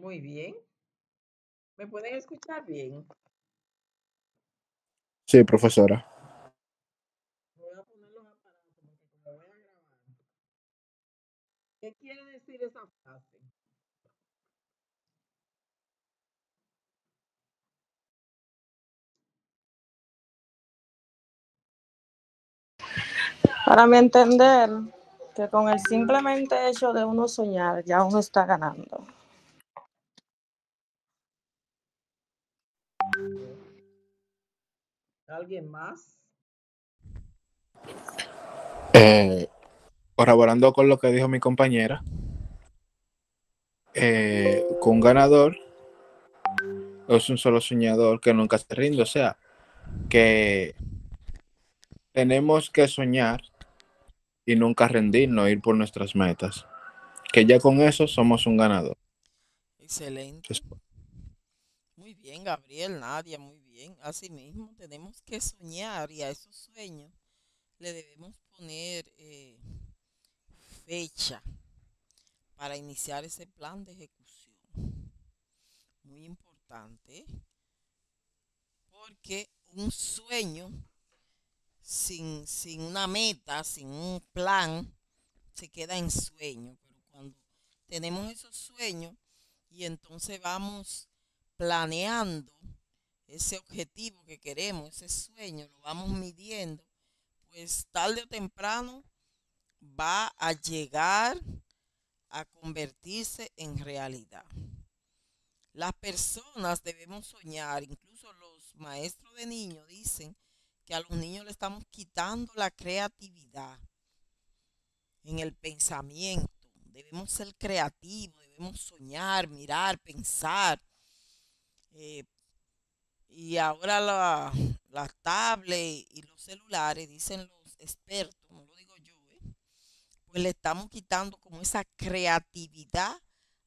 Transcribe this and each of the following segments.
Muy bien. ¿Me pueden escuchar bien? Sí, profesora. Voy a poner los aparatos porque como voy a grabar. ¿Qué quiere decir esa frase? Para mi entender, que con el simplemente hecho de uno soñar, ya uno está ganando. ¿Alguien más? Eh, Corroborando con lo que dijo mi compañera, con un ganador es un solo soñador que nunca se rinde. O sea, que tenemos que soñar y nunca rendirnos, ir por nuestras metas. Que ya con eso somos un ganador. Excelente. Muy bien, Gabriel, Nadia, muy bien. Asimismo, tenemos que soñar y a esos sueños le debemos poner fecha para iniciar ese plan de ejecución. Muy importante, porque un sueño sin una meta, sin un plan, se queda en sueño. Pero cuando tenemos esos sueños y entonces vamos planeando ese objetivo que queremos, ese sueño, lo vamos midiendo, pues tarde o temprano va a llegar a convertirse en realidad. Las personas debemos soñar, incluso los maestros de niños dicen que a los niños le estamos quitando la creatividad en el pensamiento. Debemos ser creativos, debemos soñar, mirar, pensar. eh, y ahora las tablets y los celulares, dicen los expertos, no lo digo yo, pues le estamos quitando como esa creatividad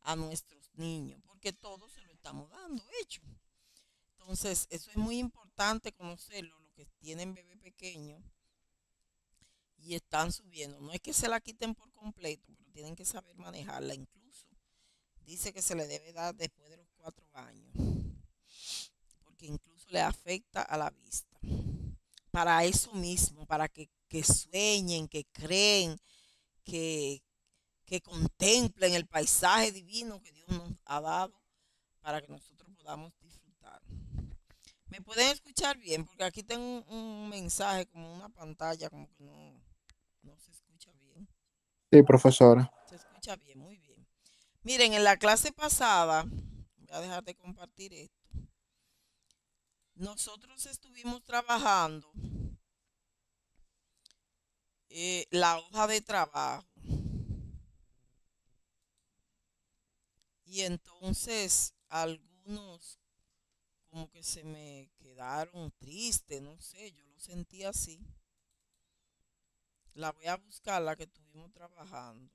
a nuestros niños, porque todo se lo estamos dando hecho. Entonces, eso es muy importante conocerlo, los que tienen bebé pequeño y están subiendo. No es que se la quiten por completo, pero tienen que saber manejarla. Incluso dice que se le debe dar después de los 4 años, porque incluso le afecta a la vista. Para eso mismo, para que sueñen, que creen, que, que contemplen el paisaje divino que Dios nos ha dado para que nosotros podamos disfrutar. ¿Me pueden escuchar bien? Porque aquí tengo un mensaje, como una pantalla, como que no se escucha bien. Sí, profesora. Se escucha bien, muy bien. Miren, en la clase pasada, voy a dejar de compartir esto, nosotros estuvimos trabajando la hoja de trabajo. Y entonces algunos como que se me quedaron tristes, no sé, yo lo sentí así. La voy a buscar, la que estuvimos trabajando.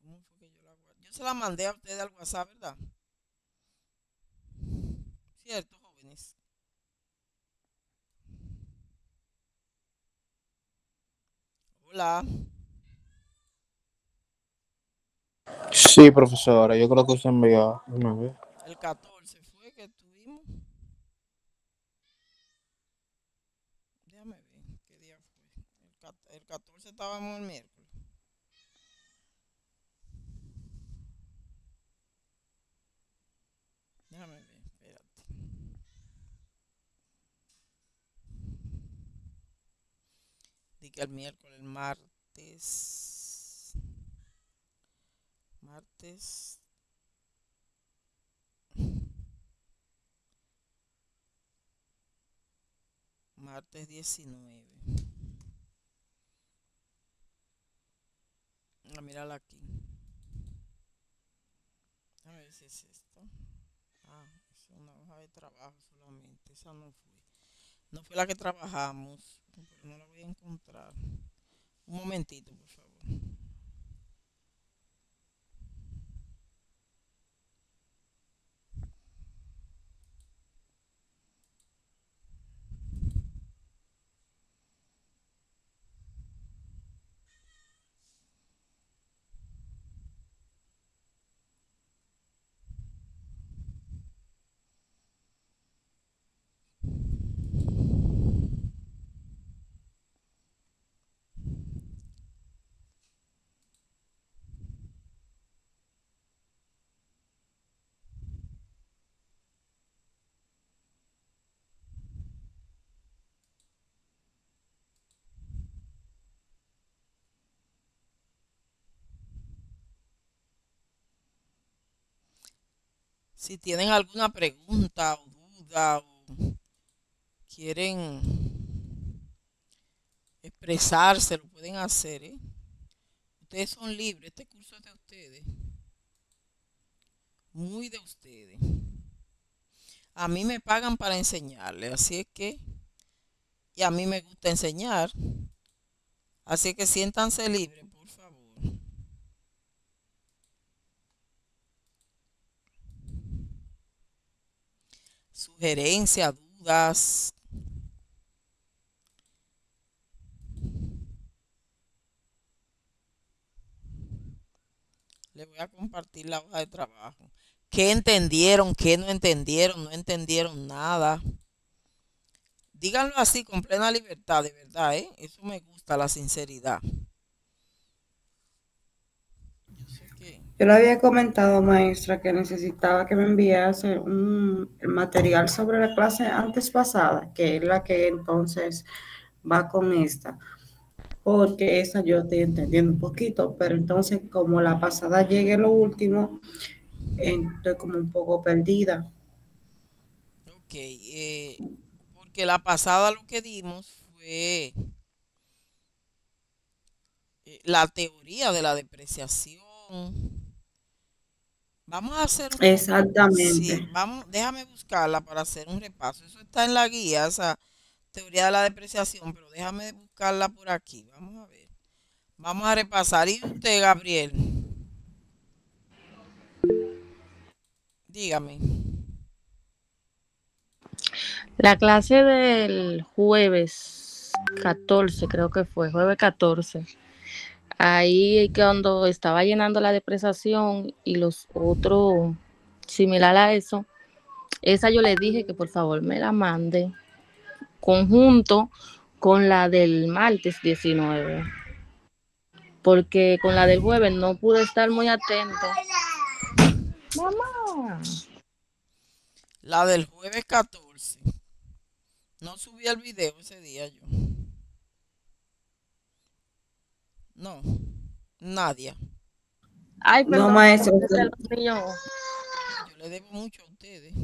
¿Cómo fue que yo la guardé? Yo se la mandé a ustedes al WhatsApp, ¿verdad? ¿Cierto, jóvenes? Hola. Sí, profesora. Yo creo que se envió. Déjame ver. El 14 fue que estuvimos. Déjame ver qué día fue. El 14 estábamos el miércoles. Déjame ver, espérate. Di que el miércoles, el martes. Martes. Martes 19. A mirarla aquí. A ver si es esto. Ah, es una hoja de trabajo solamente. Esa no fue. No fue la que trabajamos. Pero no la voy a encontrar. Un momentito, por favor. Si tienen alguna pregunta o duda o quieren expresarse, lo pueden hacer, ¿eh? Ustedes son libres, este curso es de ustedes, muy de ustedes. A mí me pagan para enseñarles, así es que, y a mí me gusta enseñar, así que siéntanse libres, por favor. Sugerencias, dudas. Les voy a compartir la hoja de trabajo. ¿Qué entendieron? ¿Qué no entendieron? No entendieron nada. Díganlo así con plena libertad, de verdad, ¿eh? Eso me gusta, la sinceridad. Yo sé que... Yo le había comentado, maestra, que necesitaba que me enviase el material sobre la clase antes pasada, que es la que entonces va con esta, porque esa yo estoy entendiendo un poquito, pero entonces como la pasada llegue lo último, estoy como un poco perdida. Ok, porque la pasada lo que dimos fue la teoría de la depreciación. Vamos a hacer un... Sí, Exactamente. vamos, déjame buscarla para hacer un repaso. Eso está en la guía, esa teoría de la depreciación, pero déjame buscarla por aquí. Vamos a ver. Vamos a repasar. ¿Y usted, Gabriel? Dígame. La clase del jueves 14, creo que fue, jueves 14. Ahí cuando estaba llenando la depreciación y los otros similar a eso, esa yo le dije que por favor me la mande conjunto con la del martes 19, porque con la del jueves no pude estar muy atento. Mamá. La del jueves 14. No subí el video ese día yo. No, Nadia. Ay, No, perdón, maestro, es que los niños. Yo le debo mucho a ustedes.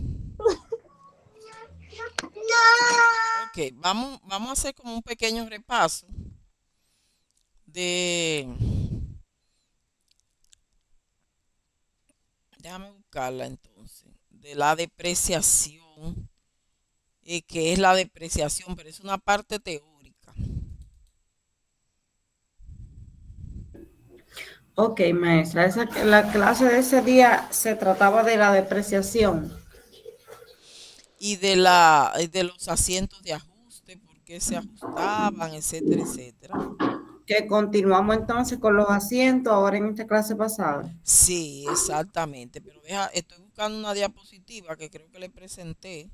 Ok, vamos a hacer como un pequeño repaso de... Déjame buscarla entonces. De la depreciación. Que es la depreciación, pero es una parte teórica. ok, maestra, la clase de ese día se trataba de la depreciación. Y de los asientos de ajuste, por qué se ajustaban, etcétera, etcétera. Que continuamos entonces con los asientos ahora en esta clase pasada. Sí, exactamente. Pero estoy buscando una diapositiva que creo que le presenté.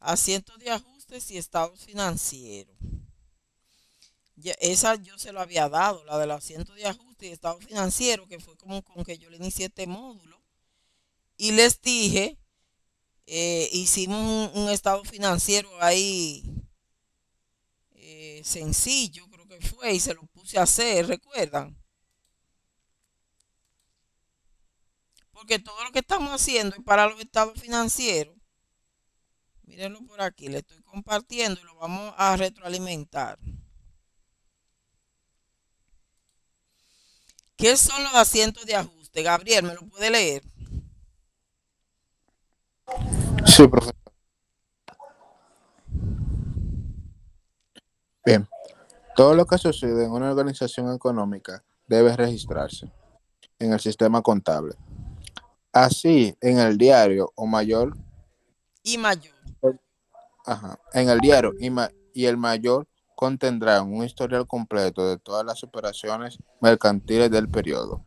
Asientos de ajustes y estados financieros. Esa yo se lo había dado, la del asiento de ajuste y estado financiero, que fue como con que yo le inicié este módulo. Y les dije, hicimos un estado financiero ahí sencillo, creo que fue, y se lo puse a hacer, ¿recuerdan? Porque todo lo que estamos haciendo es para los estados financieros. Mírenlo por aquí, le estoy compartiendo y lo vamos a retroalimentar. ¿Qué son los asientos de ajuste? Gabriel, ¿me lo puede leer? Sí, profesor. Bien. Todo lo que sucede en una organización económica debe registrarse en el sistema contable. Así, en el diario o mayor, Y mayor. en el diario y el mayor contendrá un historial completo de todas las operaciones mercantiles del periodo.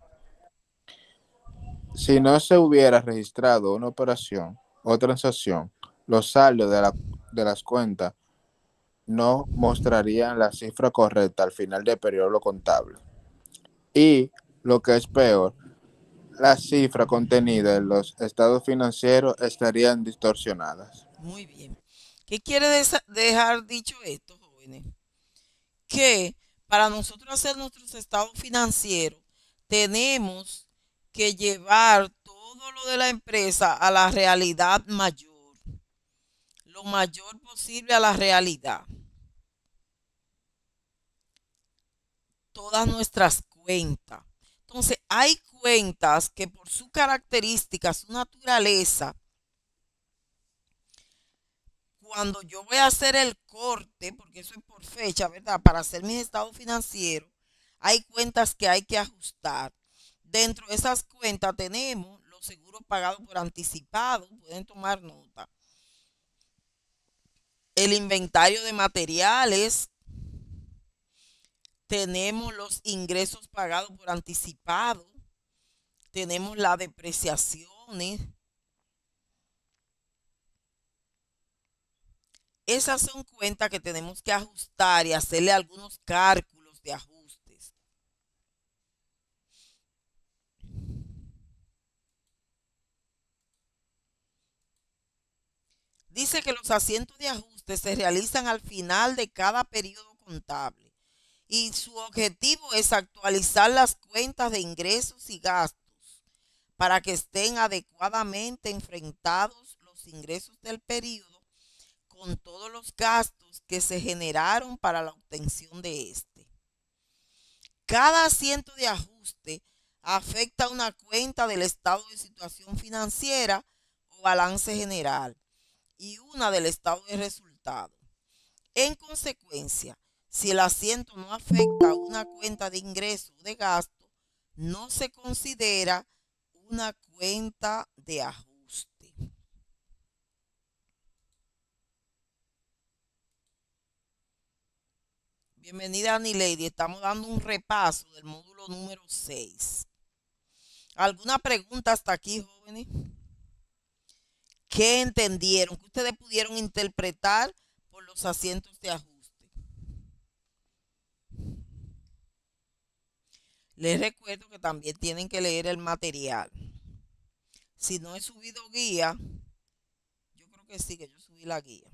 Si no se hubiera registrado una operación o transacción, los saldos de las cuentas no mostrarían la cifra correcta al final del periodo contable. Y, lo que es peor, las cifras contenidas en los estados financieros estarían distorsionadas. Muy bien. ¿Qué quiere dejar dicho esto, jóvenes? Que para nosotros hacer nuestros estados financieros tenemos que llevar todo lo de la empresa a la realidad mayor, lo mayor posible a la realidad. Todas nuestras cuentas. Entonces, hay cuentas que por su característica, su naturaleza, cuando yo voy a hacer el corte, porque eso es por fecha, ¿verdad? Para hacer mis estados financieros, hay cuentas que hay que ajustar. Dentro de esas cuentas tenemos los seguros pagados por anticipado, pueden tomar nota. El inventario de materiales, tenemos los ingresos pagados por anticipado, tenemos las depreciaciones. Esas son cuentas que tenemos que ajustar y hacerle algunos cálculos de ajustes. Dice que los asientos de ajuste se realizan al final de cada periodo contable y su objetivo es actualizar las cuentas de ingresos y gastos para que estén adecuadamente enfrentados los ingresos del periodo con todos los gastos que se generaron para la obtención de este. Cada asiento de ajuste afecta una cuenta del estado de situación financiera o balance general y una del estado de resultado. En consecuencia, si el asiento no afecta a una cuenta de ingreso o de gasto, no se considera una cuenta de ajuste. Bienvenida, Annie Lady. Estamos dando un repaso del módulo número 6. ¿Alguna pregunta hasta aquí, jóvenes? ¿Qué entendieron? ¿Qué ustedes pudieron interpretar por los asientos de ajuste? Les recuerdo que también tienen que leer el material. Si no he subido guía, yo creo que sí, que yo subí la guía.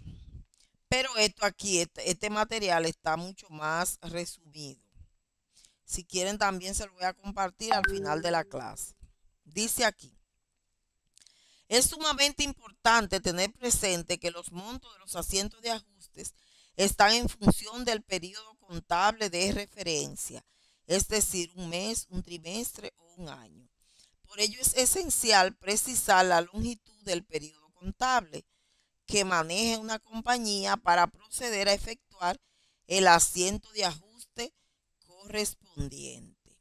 Pero esto aquí, este material está mucho más resumido. Si quieren también se lo voy a compartir al final de la clase. Dice aquí: es sumamente importante tener presente que los montos de los asientos de ajustes están en función del periodo contable de referencia, es decir, un mes, un trimestre o un año. Por ello es esencial precisar la longitud del periodo contable que maneje una compañía para proceder a efectuar el asiento de ajuste correspondiente.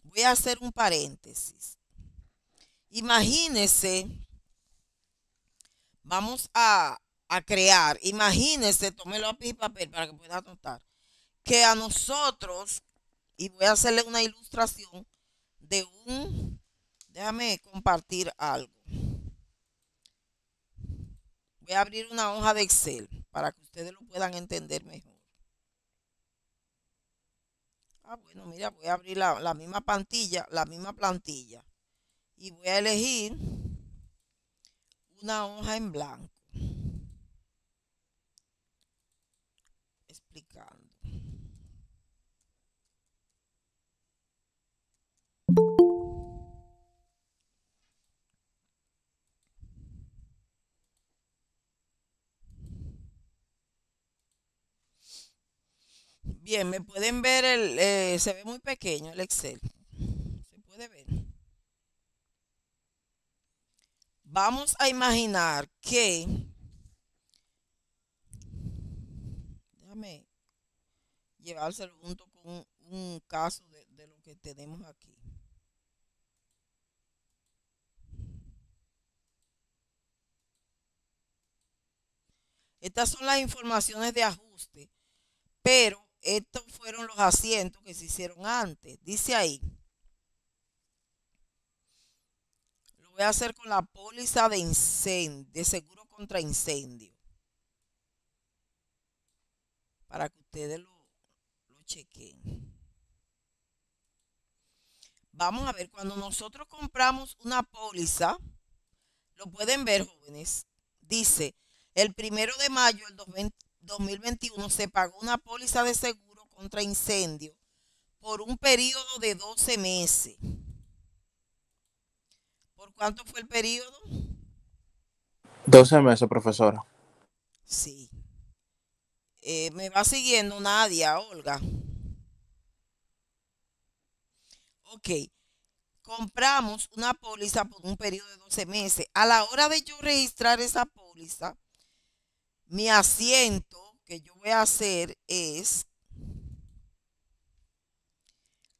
Voy a hacer un paréntesis. Imagínense, vamos a crear, imagínense, tome lápiz y papel para que pueda anotar, que a nosotros, y voy a hacerle una ilustración de déjame compartir algo. Voy a abrir una hoja de Excel para que ustedes lo puedan entender mejor. Bueno, mira, voy a abrir la misma plantilla y voy a elegir una hoja en blanco explicando. Bien, me pueden ver, se ve muy pequeño el Excel. Se puede ver. Vamos a imaginar que, déjame llevárselo junto con un caso de lo que tenemos aquí. Estas son las informaciones de ajuste, pero estos fueron los asientos que se hicieron antes. Dice ahí, lo voy a hacer con la póliza de seguro contra incendio, para que ustedes lo chequen. Vamos a ver, cuando nosotros compramos una póliza, lo pueden ver, jóvenes, dice, el 1 de mayo del 2021 se pagó una póliza de seguro contra incendio por un periodo de 12 meses. ¿Por cuánto fue el periodo? 12 meses, profesora. Sí. Me va siguiendo Nadia, Olga. Ok. Compramos una póliza por un periodo de 12 meses. A la hora de yo registrar esa póliza, mi asiento que yo voy a hacer es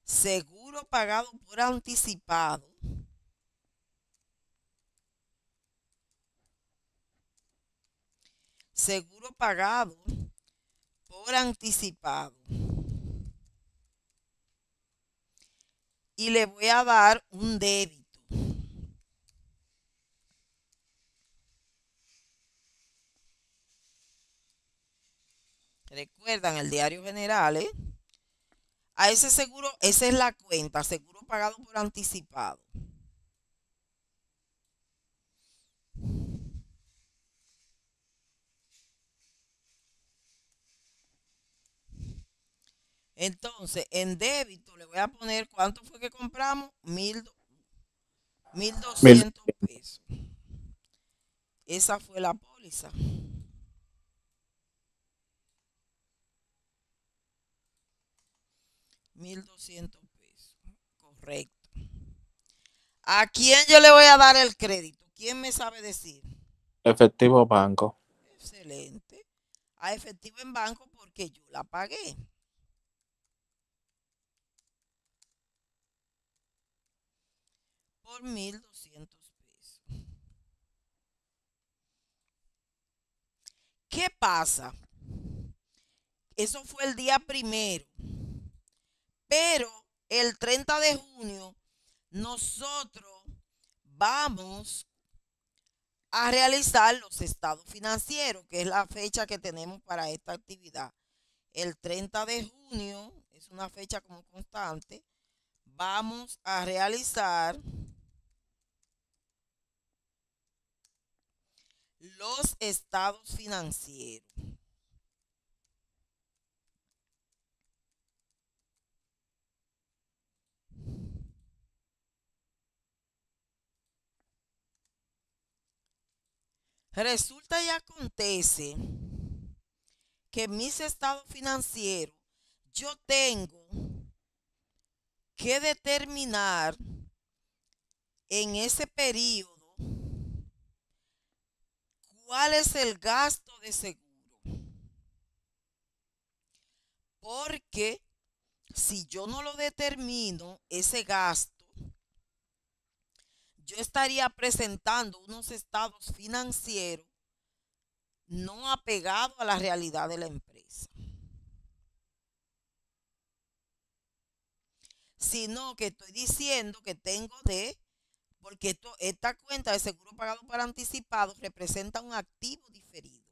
seguro pagado por anticipado. Seguro pagado por anticipado. Y le voy a dar un débito. Recuerdan el diario general, ¿eh? A ese seguro, esa es la cuenta, seguro pagado por anticipado. Entonces, en débito le voy a poner, ¿cuánto fue que compramos? 1,200 pesos. Esa fue la póliza. 1,200 pesos. Correcto. ¿A quién yo le voy a dar el crédito? ¿Quién me sabe decir? Efectivo banco. Excelente. A efectivo en banco porque yo la pagué. Por 1,200 pesos. ¿Qué pasa? Eso fue el día 1, pero el 30 de junio nosotros vamos a realizar los estados financieros, que es la fecha que tenemos para esta actividad. El 30 de junio es una fecha como constante. Vamos a realizar los estados financieros. Resulta y acontece que en mis estados financieros yo tengo que determinar en ese periodo cuál es el gasto de seguro. Porque si yo no lo determino, ese gasto, yo estaría presentando unos estados financieros no apegados a la realidad de la empresa, sino que estoy diciendo que tengo porque esta cuenta de seguro pagado por anticipado representa un activo diferido.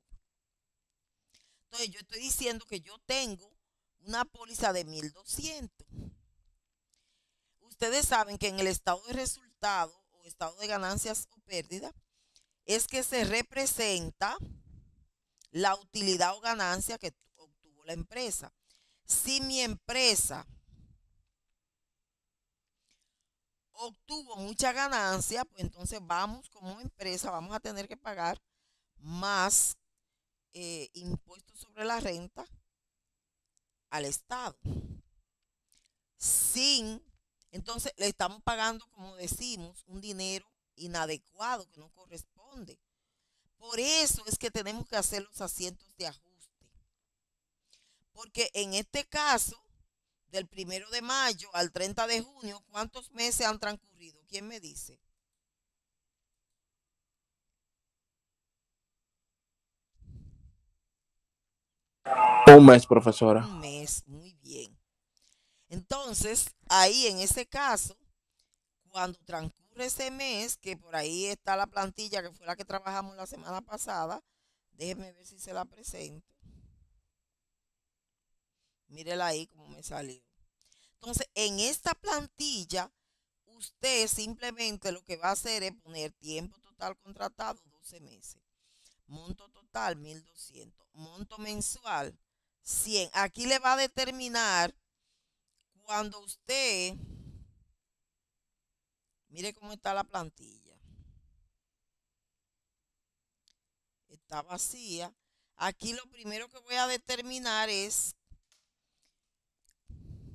Entonces yo estoy diciendo que yo tengo una póliza de 1,200. Ustedes saben que en el estado de resultado o estado de ganancias o pérdidas es que se representa la utilidad o ganancia que obtuvo la empresa. Si mi empresa obtuvo mucha ganancia, pues entonces vamos como empresa, vamos a tener que pagar más impuestos sobre la renta al Estado. Entonces le estamos pagando, como decimos, un dinero inadecuado que no corresponde. Por eso es que tenemos que hacer los asientos de ajuste. Porque en este caso, del 1 de mayo al 30 de junio, ¿cuántos meses han transcurrido? ¿Quién me dice? Un mes, profesora. Un mes, muy bien. Entonces, ahí en ese caso, cuando transcurre ese mes, que por ahí está la plantilla que fue la que trabajamos la semana pasada, déjeme ver si se la presento. Mírela ahí como me salió. Entonces, en esta plantilla usted simplemente lo que va a hacer es poner tiempo total contratado 12 meses. Monto total 1.200. Monto mensual 100. Aquí le va a determinar cuando usted, mire cómo está la plantilla. Está vacía. Aquí lo primero que voy a determinar es,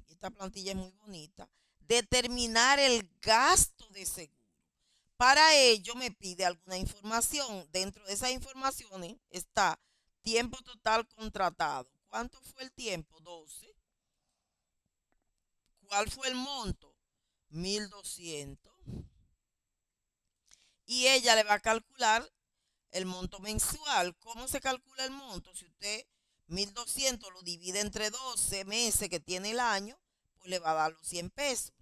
esta plantilla es muy bonita, determinar el gasto de seguro. Para ello me pide alguna información. Dentro de esas informaciones está tiempo total contratado. ¿Cuánto fue el tiempo? 12. ¿Cuál fue el monto? 1.200. Y ella le va a calcular el monto mensual. ¿Cómo se calcula el monto? Si usted 1.200 lo divide entre 12 meses que tiene el año, pues le va a dar los 100 pesos.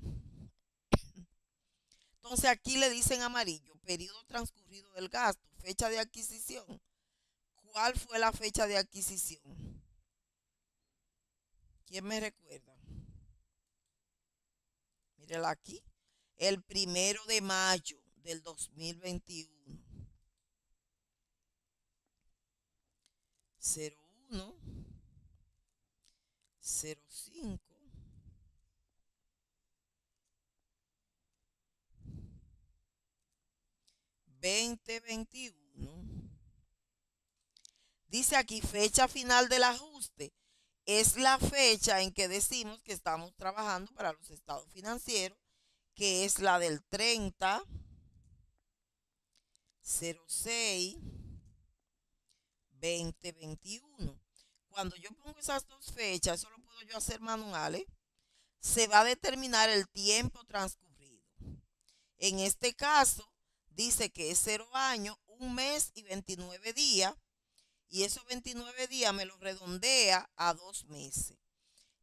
Entonces aquí le dicen amarillo, periodo transcurrido del gasto, fecha de adquisición. ¿Cuál fue la fecha de adquisición? ¿Quién me recuerda? Mírela aquí. El 1 de mayo del 2021. 01 05 2021. Dice aquí fecha final del ajuste. Es la fecha en que decimos que estamos trabajando para los estados financieros, que es la del 30 06 2021. Cuando yo pongo esas dos fechas, eso lo puedo yo hacer manuales, se va a determinar el tiempo transcurrido. En este caso, dice que es 0 años, 1 mes y 29 días, y esos 29 días me los redondea a 2 meses.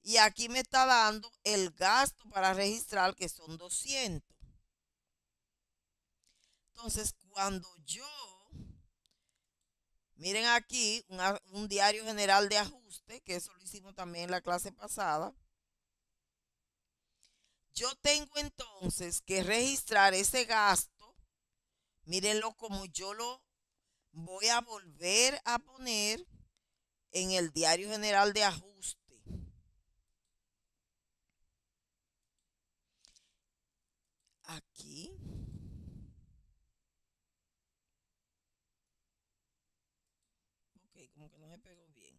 Y aquí me está dando el gasto para registrar, que son 200. Entonces, cuando yo, miren aquí, un diario general de ajuste, que eso lo hicimos también en la clase pasada. Yo tengo entonces que registrar ese gasto. Mírenlo como yo lo voy a volver a poner en el diario general de ajuste. Aquí. Ok, como que no se pegó bien.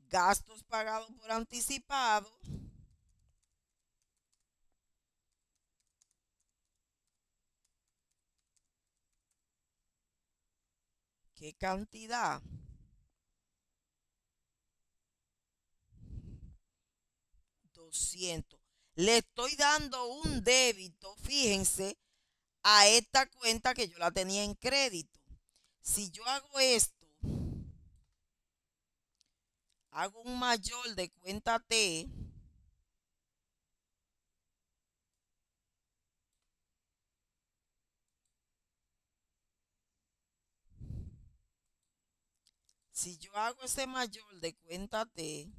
Gastos pagados por anticipado. ¿Qué cantidad? 200. Le estoy dando un débito, fíjense, a esta cuenta que yo la tenía en crédito. Si yo hago esto, hago un mayor de cuenta T, si yo hago ese mayor de cuenta T,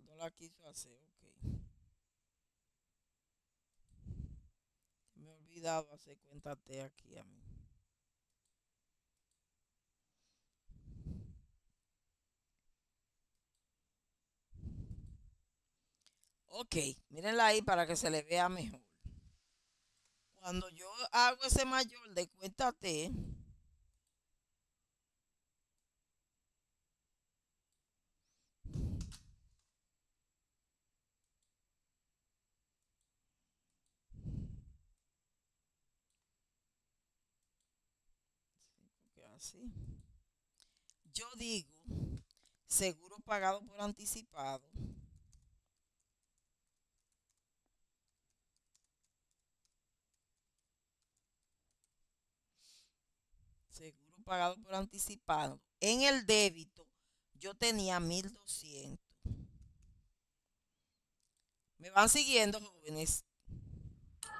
no la quiso hacer, ok. Me he olvidado hacer cuenta T aquí a mí. Ok, mírenla ahí para que se le vea mejor. Cuando yo hago ese mayor de cuenta T, así, yo digo seguro pagado por anticipado. Seguro pagado por anticipado. En el débito yo tenía 1.200. ¿Me van siguiendo, jóvenes?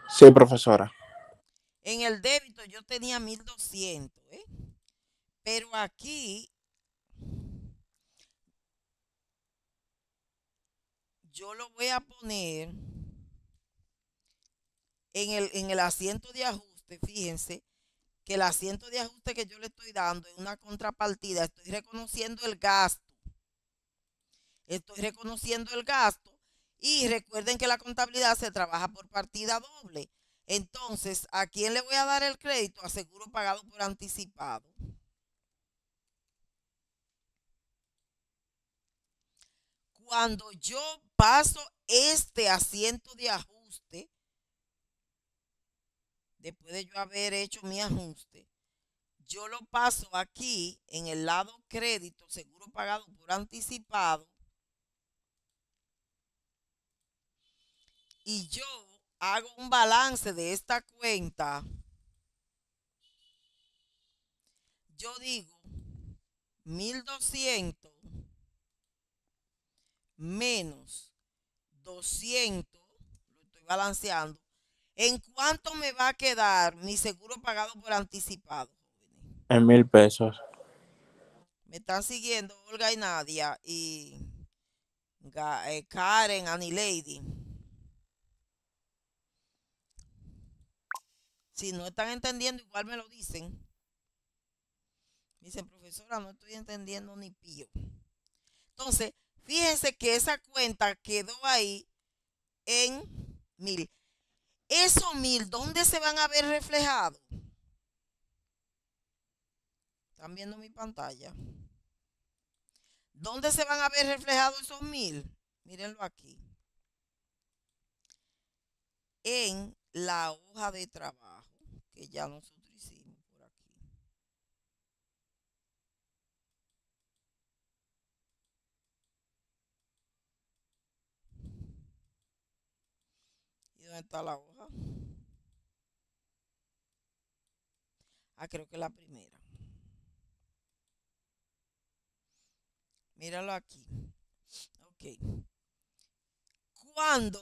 Sí, profesora. En el débito yo tenía 1.200, ¿eh? Pero aquí yo lo voy a poner en el asiento de ajuste. Fíjense que el asiento de ajuste que yo le estoy dando es una contrapartida. Estoy reconociendo el gasto. Estoy reconociendo el gasto. Y recuerden que la contabilidad se trabaja por partida doble. Entonces, ¿a quién le voy a dar el crédito? A seguro pagado por anticipado. Cuando yo paso este asiento de ajuste, después de yo haber hecho mi ajuste, yo lo paso aquí en el lado crédito, seguro pagado por anticipado, y yo hago un balance de esta cuenta. Yo digo 1.200 menos 200, lo estoy balanceando. ¿En cuánto me va a quedar mi seguro pagado por anticipado, jóvenes? En 1.000 pesos. Me están siguiendo Olga y Nadia y Karen, Annie Lady. Si no están entendiendo, igual me lo dicen. Me dicen, profesora, no estoy entendiendo ni pío. Entonces, fíjense que esa cuenta quedó ahí en 1.000. Esos 1.000, ¿dónde se van a ver reflejados? ¿Están viendo mi pantalla? ¿Dónde se van a ver reflejados esos 1.000? Mírenlo aquí. En la hoja de trabajo que ya nosotros hicimos por aquí. ¿Y dónde está la hoja? Ah, creo que la primera. Míralo aquí. Ok. Cuando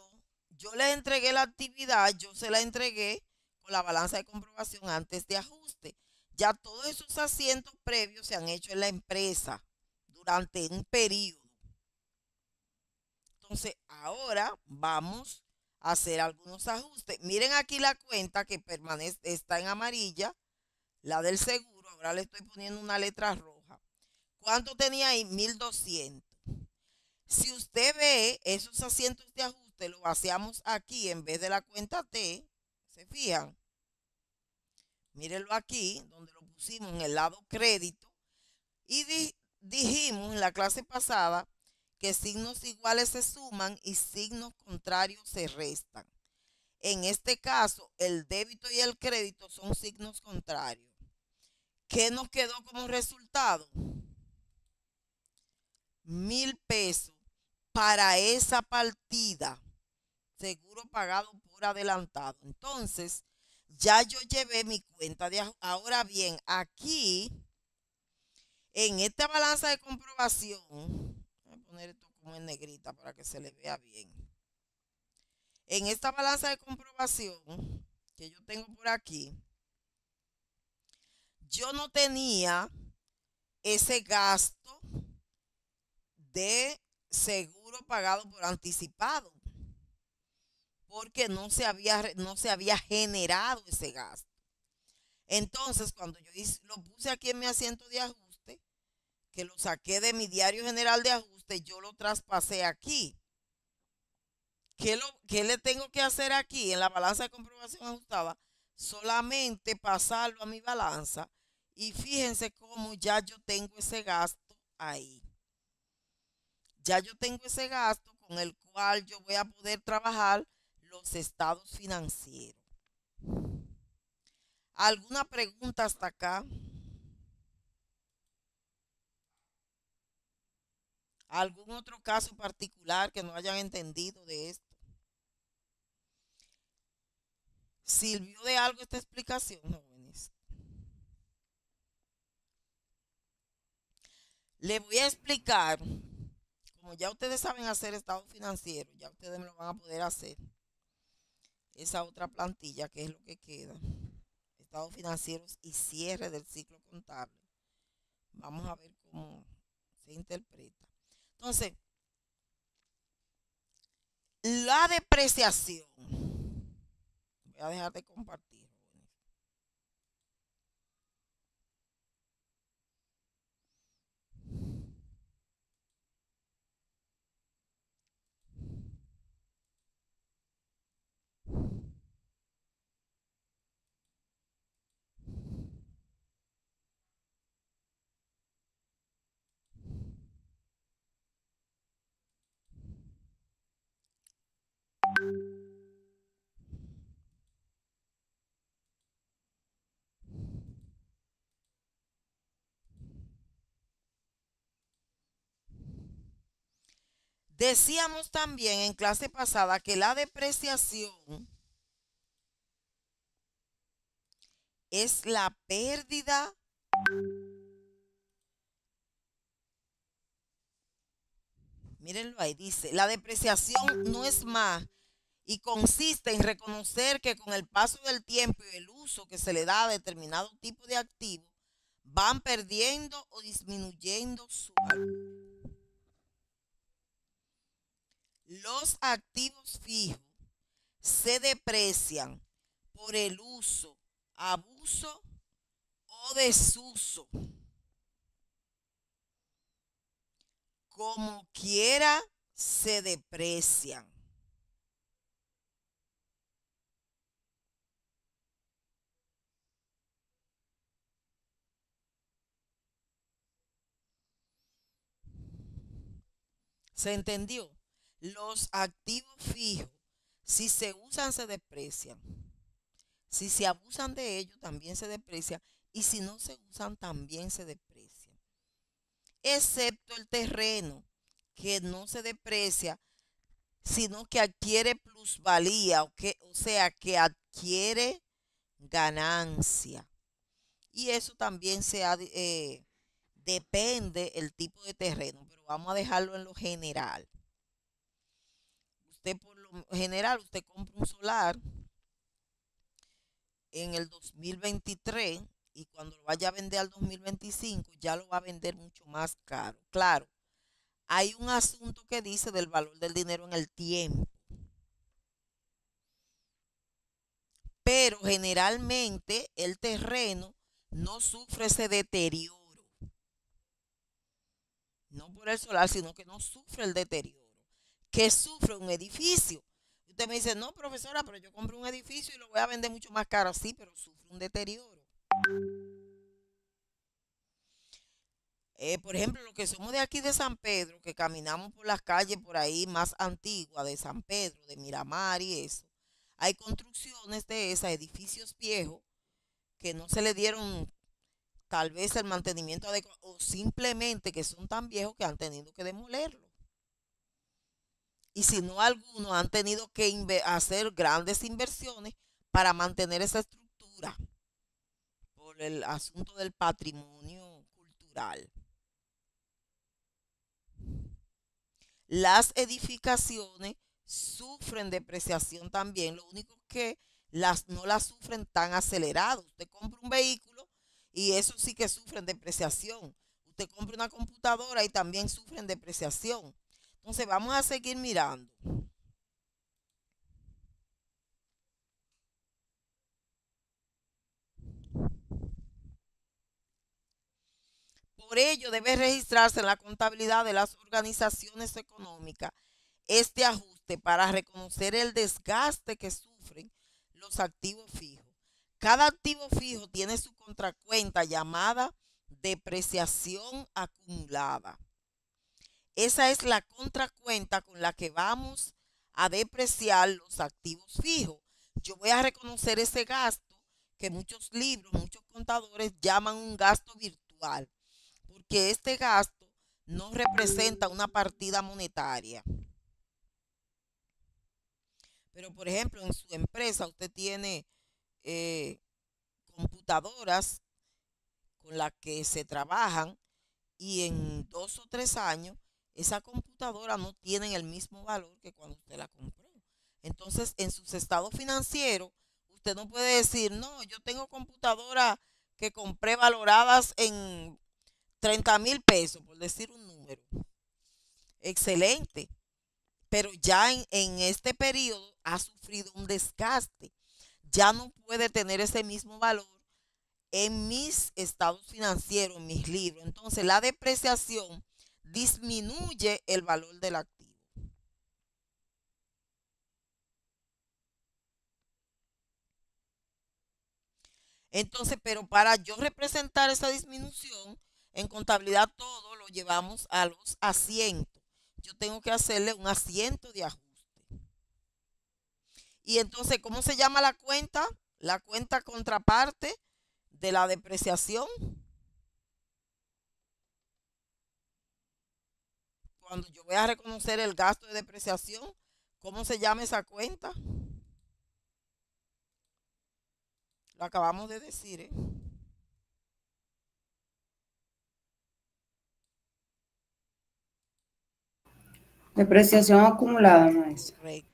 yo les entregué la actividad, yo se la entregué con la balanza de comprobación antes de ajuste. Ya todos esos asientos previos se han hecho en la empresa durante un periodo. Entonces, ahora vamos a hacer algunos ajustes. Miren aquí la cuenta que permanece, está en amarilla, la del seguro. Ahora le estoy poniendo una letra roja. ¿Cuánto tenía ahí? 1.200. Si usted ve esos asientos de ajuste, lo vaciamos aquí en vez de la cuenta T. ¿Se fijan? Mírenlo aquí, donde lo pusimos en el lado crédito. Y dijimos en la clase pasada que signos iguales se suman y signos contrarios se restan. En este caso, el débito y el crédito son signos contrarios. ¿Qué nos quedó como resultado? 1.000 pesos para esa partida, seguro pagado por adelantado. Entonces, ya yo llevé mi cuenta de ajuste. Ahora bien, aquí, en esta balanza de comprobación, voy a poner esto como en negrita para que se le vea bien. En esta balanza de comprobación que yo tengo por aquí, yo no tenía ese gasto de seguro pagado por anticipado, porque no se había generado ese gasto. Entonces, cuando yo lo puse aquí en mi asiento de ajuste, que lo saqué de mi diario general de ajuste, yo lo traspasé aquí. ¿Qué le tengo que hacer aquí en la balanza de comprobación ajustada? Solamente pasarlo a mi balanza y fíjense cómo ya yo tengo ese gasto ahí. Ya yo tengo ese gasto con el cual yo voy a poder trabajar los estados financieros. ¿Alguna pregunta hasta acá? ¿Algún otro caso particular que no hayan entendido de esto? ¿Sirvió de algo esta explicación, jóvenes? Le voy a explicar, como ya ustedes saben hacer estado financiero, ya ustedes me lo van a poder hacer. Esa otra plantilla, que es lo que queda. Estados financieros y cierre del ciclo contable. Vamos a ver cómo se interpreta. Entonces, la depreciación. Voy a dejar de compartir. Decíamos también en clase pasada que la depreciación es la pérdida mírenlo ahí, dice, la depreciación no es más y consiste en reconocer que con el paso del tiempo y el uso que se le da a determinado tipo de activo, van perdiendo o disminuyendo su valor. Los activos fijos se deprecian por el uso, abuso o desuso. Como quiera se deprecian. ¿Se entendió? Los activos fijos, si se usan, se deprecian. Si se abusan de ellos, también se deprecian. Y si no se usan, también se deprecian. Excepto el terreno, que no se deprecia, sino que adquiere plusvalía, o sea, que adquiere ganancia. Y eso también depende el tipo de terreno, pero vamos a dejarlo en lo general. Usted por lo general, usted compra un solar en el 2023 y cuando lo vaya a vender al 2025 ya lo va a vender mucho más caro. Claro, hay un asunto que dice del valor del dinero en el tiempo. Pero generalmente el terreno no sufre ese deterioro. No por el solar, sino que no sufre el deterioro. Que sufre un edificio. Usted me dice, no, profesora, pero yo compro un edificio y lo voy a vender mucho más caro. Sí, pero sufre un deterioro. Por ejemplo, los que somos de aquí de San Pedro, que caminamos por las calles por ahí más antiguas de San Pedro, de Miramar y eso, hay construcciones de esas, edificios viejos, que no se le dieron tal vez el mantenimiento adecuado o simplemente que son tan viejos que han tenido que demolerlo. Y si no, algunos han tenido que hacer grandes inversiones para mantener esa estructura por el asunto del patrimonio cultural. Las edificaciones sufren depreciación también, lo único que no las sufren tan acelerado. Usted compra un vehículo y eso sí que sufren depreciación. Usted compra una computadora y también sufren depreciación. Entonces vamos a seguir mirando. Por ello debe registrarse en la contabilidad de las organizaciones económicas este ajuste para reconocer el desgaste que sufren los activos fijos. Cada activo fijo tiene su contracuenta llamada depreciación acumulada. Esa es la contracuenta con la que vamos a depreciar los activos fijos. Yo voy a reconocer ese gasto que muchos libros, muchos contadores llaman un gasto virtual, porque este gasto no representa una partida monetaria. Pero, por ejemplo, en su empresa usted tiene computadoras con las que se trabajan y en 2 o 3 años esa computadora no tiene el mismo valor que cuando usted la compró. Entonces, en sus estados financieros, usted no puede decir, no, yo tengo computadoras que compré valoradas en 30,000 pesos, por decir un número. Excelente. Pero ya en este periodo ha sufrido un desgaste. Ya no puede tener ese mismo valor en mis estados financieros, en mis libros. Entonces, la depreciación disminuye el valor del activo. Entonces, pero para yo representar esa disminución, en contabilidad todo lo llevamos a los asientos. Yo tengo que hacerle un asiento de ajuste. Y entonces, ¿cómo se llama la cuenta? La cuenta contraparte de la depreciación. Cuando yo voy a reconocer el gasto de depreciación, ¿cómo se llama esa cuenta? Lo acabamos de decir, ¿eh? Depreciación acumulada, maestra. Correcto.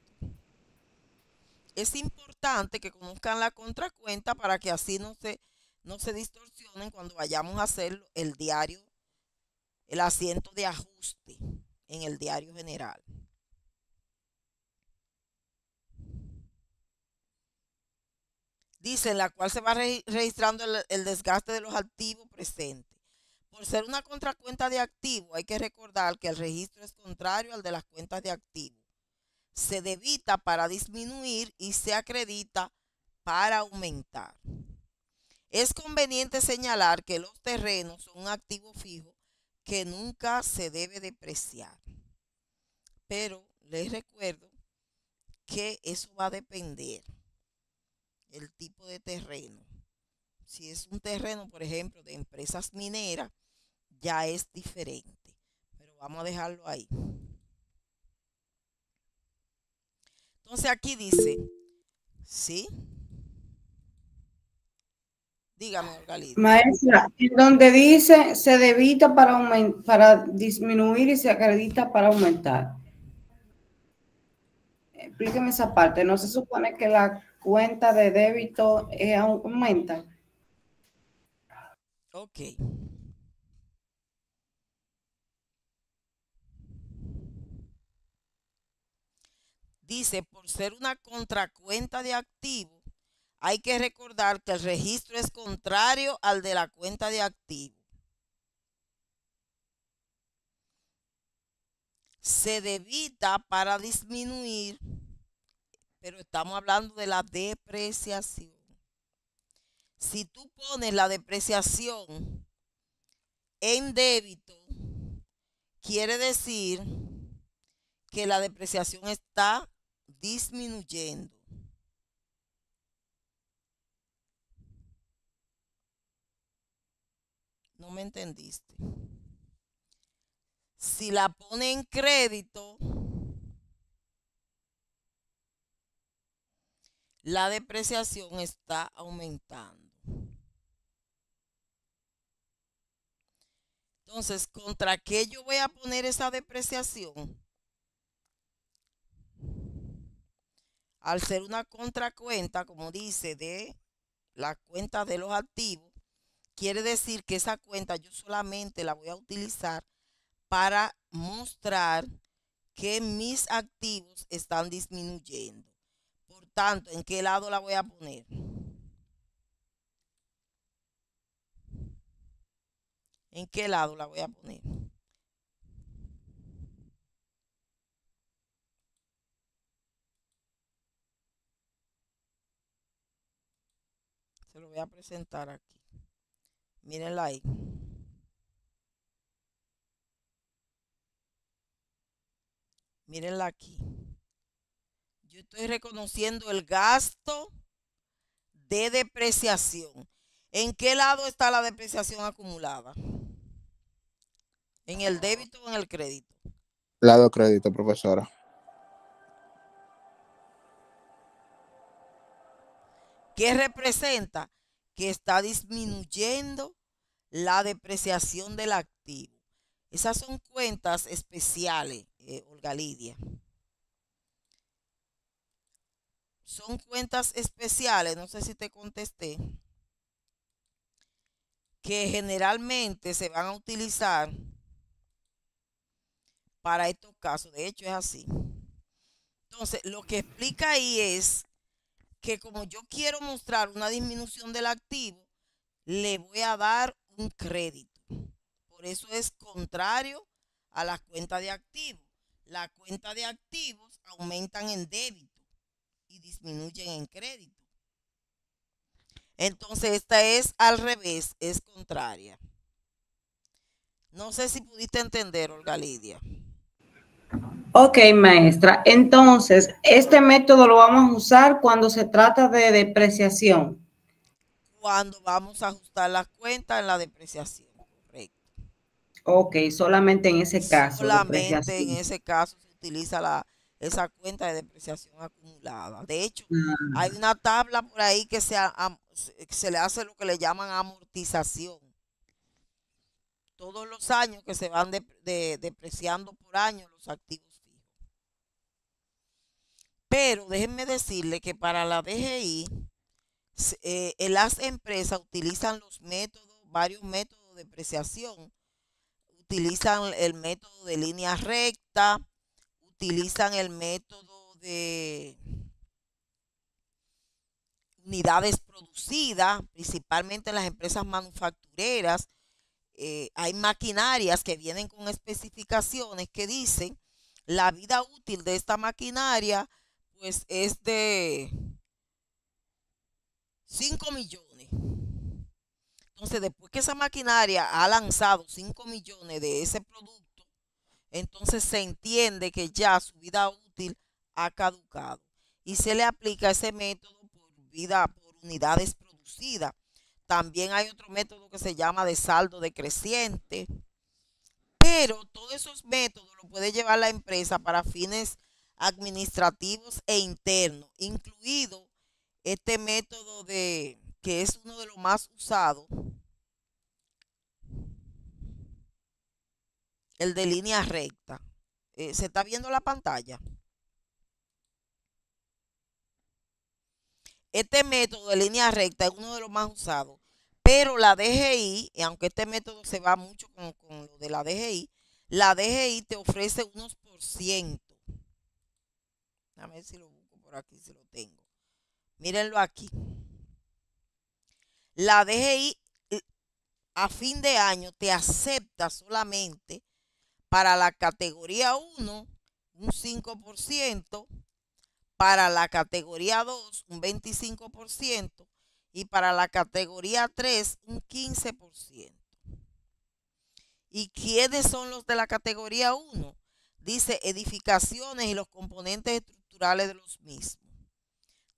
Es importante que conozcan la contracuenta para que así no se distorsionen cuando vayamos a hacer el diario, el asiento de ajuste en el diario general. Dice, en la cual se va registrando el desgaste de los activos presentes. Por ser una contracuenta de activos, hay que recordar que el registro es contrario al de las cuentas de activos. Se debita para disminuir y se acredita para aumentar. Es conveniente señalar que los terrenos son un activo fijo que nunca se debe depreciar. Pero les recuerdo que eso va a depender el tipo de terreno. Si es un terreno, por ejemplo, de empresas mineras, ya es diferente. Pero vamos a dejarlo ahí. Entonces aquí dice, ¿sí? Dígame, Orgalida. Maestra, en donde dice se debita para disminuir y se acredita para aumentar. Explíqueme esa parte. ¿No se supone que la cuenta de débito aumenta? Ok. Dice, por ser una contracuenta de activos, hay que recordar que el registro es contrario al de la cuenta de activos. Se debita para disminuir, pero estamos hablando de la depreciación. Si tú pones la depreciación en débito, quiere decir que la depreciación está disminuyendo. No me entendiste. Si la pone en crédito, la depreciación está aumentando. Entonces, ¿contra qué yo voy a poner esa depreciación? Al ser una contracuenta, como dice, de la cuenta de los activos, quiere decir que esa cuenta yo solamente la voy a utilizar para mostrar que mis activos están disminuyendo. Por tanto, ¿en qué lado la voy a poner? ¿En qué lado la voy a poner? Se lo voy a presentar aquí. Mírenla ahí. Mírenla aquí. Yo estoy reconociendo el gasto de depreciación. ¿En qué lado está la depreciación acumulada? ¿En el débito o en el crédito? Lado crédito, profesora. ¿Qué representa? Que está disminuyendo la depreciación del activo. Esas son cuentas especiales, Olga Lidia. Son cuentas especiales, no sé si te contesté, que generalmente se van a utilizar para estos casos. De hecho, es así. Entonces, lo que explica ahí es que como yo quiero mostrar una disminución del activo, le voy a dar un crédito. Por eso es contrario a las cuentas de activos. Las cuentas de activos aumentan en débito y disminuyen en crédito. Entonces, esta es al revés, es contraria. No sé si pudiste entender, Olga Lidia. Ok, maestra. Entonces, este método lo vamos a usar cuando se trata de depreciación. Cuando vamos a ajustar las cuentas en la depreciación, correcto. Ok, solamente en ese caso, Solamente en depreciación. ese caso se utiliza esa cuenta de depreciación acumulada. De hecho, Ah, hay una tabla por ahí que se le hace lo que le llaman amortización. Todos los años que se van depreciando por año los activos fijos. Pero déjenme decirle que para la DGI, las empresas utilizan varios métodos de depreciación. Utilizan el método de línea recta, utilizan el método de unidades producidas, principalmente en las empresas manufactureras. Hay maquinarias que vienen con especificaciones que dicen la vida útil de esta maquinaria pues es de 5 millones. Entonces, después que esa maquinaria ha lanzado 5 millones de ese producto, entonces se entiende que ya su vida útil ha caducado y se le aplica ese método por unidades producidas. También hay otro método que se llama de saldo decreciente, pero todos esos métodos los puede llevar la empresa para fines administrativos e internos, incluido este método que es uno de los más usados, el de línea recta. ¿Se está viendo la pantalla? Este método de línea recta es uno de los más usados, pero la DGI, y aunque este método se va mucho con lo de la DGI te ofrece unos por ciento. A ver si lo busco por aquí, si lo tengo. Mírenlo aquí. La DGI a fin de año te acepta solamente para la categoría 1 un 5%, para la categoría 2 un 25% y para la categoría 3 un 15%. ¿Y quiénes son los de la categoría 1? Dice edificaciones y los componentes estructurales de los mismos.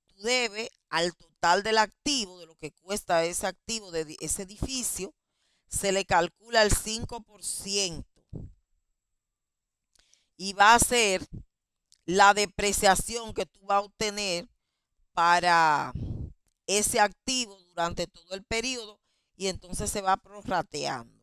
Tú debes al total del activo, de lo que cuesta ese activo de ese edificio, se le calcula el 5% y va a ser la depreciación que tú vas a obtener para ese activo durante todo el periodo y entonces se va prorrateando.